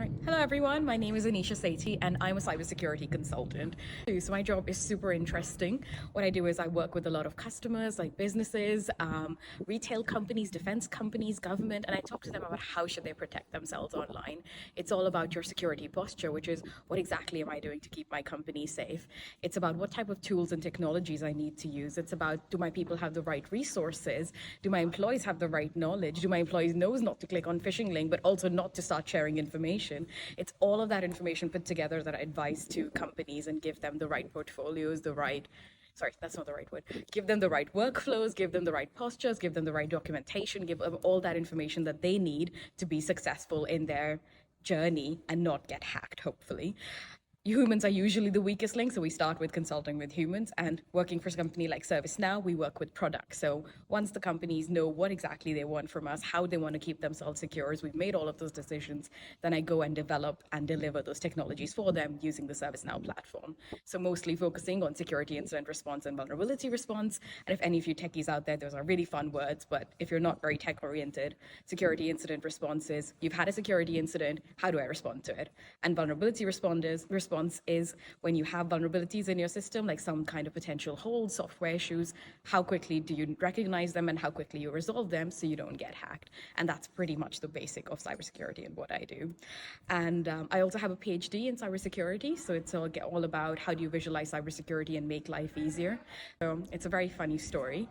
Right. Hello everyone, my name is Aneesha Sethi and I'm a cybersecurity consultant. So my job is super interesting. What I do is I work with a lot of customers like businesses, retail companies, defense companies, government, and I talk to them about how should they protect themselves online. It's all about your security posture, which is what exactly am I doing to keep my company safe? It's about what type of tools and technologies I need to use. It's about, do my people have the right resources? Do my employees have the right knowledge? Do my employees know not to click on phishing link, but also not to start sharing information? It's all of that information put together that I advise to companies and give them the right portfolios, sorry, that's not the right word. Give them the right workflows, give them the right postures, give them the right documentation, give them all that information that they need to be successful in their journey and not get hacked, hopefully. Humans are usually the weakest link, so we start with consulting with humans, and working for a company like ServiceNow, we work with products. So once the companies know what exactly they want from us, how they want to keep themselves secure, as we've made all of those decisions, then I go and develop and deliver those technologies for them using the ServiceNow platform. So mostly focusing on security incident response and vulnerability response. And if any of you techies out there, those are really fun words, but if you're not very tech oriented, security incident response is, you've had a security incident, how do I respond to it? And vulnerability response is when you have vulnerabilities in your system, like some kind of potential hold, software issues, how quickly do you recognize them and how quickly you resolve them so you don't get hacked. And that's pretty much the basic of cybersecurity and what I do. And I also have a PhD in cybersecurity, so it's all about how do you visualize cybersecurity and make life easier. So it's a very funny story.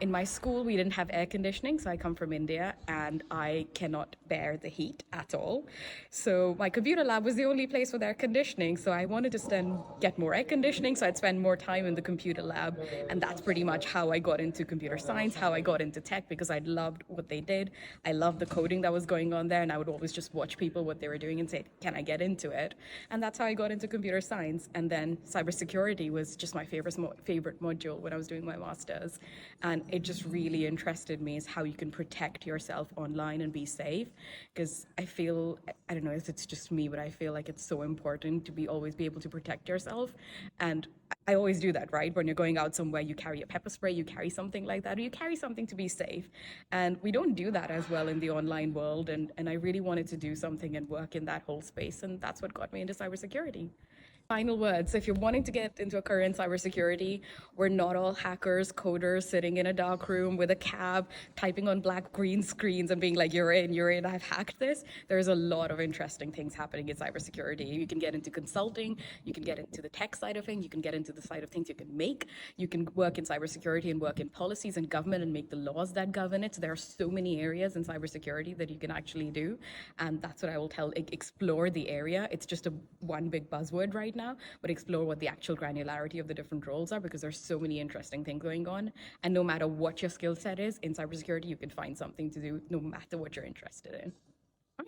In my school, we didn't have air conditioning, so I come from India and I cannot bear the heat at all. So my computer lab was the only place with air conditioning. So I wanted to get more air conditioning, so I'd spend more time in the computer lab. And that's pretty much how I got into computer science, how I got into tech, because I loved what they did. I loved the coding that was going on there, and I would always just watch people, what they were doing, and say, can I get into it? And that's how I got into computer science. And then cybersecurity was just my favorite module when I was doing my master's. And it just really interested me, is how you can protect yourself online and be safe. Because I don't know if it's just me, but I feel like it's so important to always be able to protect yourself. And I always do that, right? When you're going out somewhere, you carry a pepper spray, you carry something like that, or you carry something to be safe. And we don't do that as well in the online world. And I really wanted to do something and work in that whole space. And that's what got me into cybersecurity. Final words. If you're wanting to get into a career in cybersecurity, we're not all hackers, coders sitting in a dark room with a cab, typing on black green screens and being like, you're in, I've hacked this. There's a lot of interesting things happening in cybersecurity. You can get into consulting, you can get into the tech side of things, you can get into the side of things you can make, you can work in cybersecurity and work in policies and government and make the laws that govern it. So there are so many areas in cybersecurity that you can actually do. And that's what I will tell, explore the area. It's just one big buzzword right now, but explore what the actual granularity of the different roles are, because there's so many interesting things going on. And no matter what your skill set is in cybersecurity, you can find something to do no matter what you're interested in.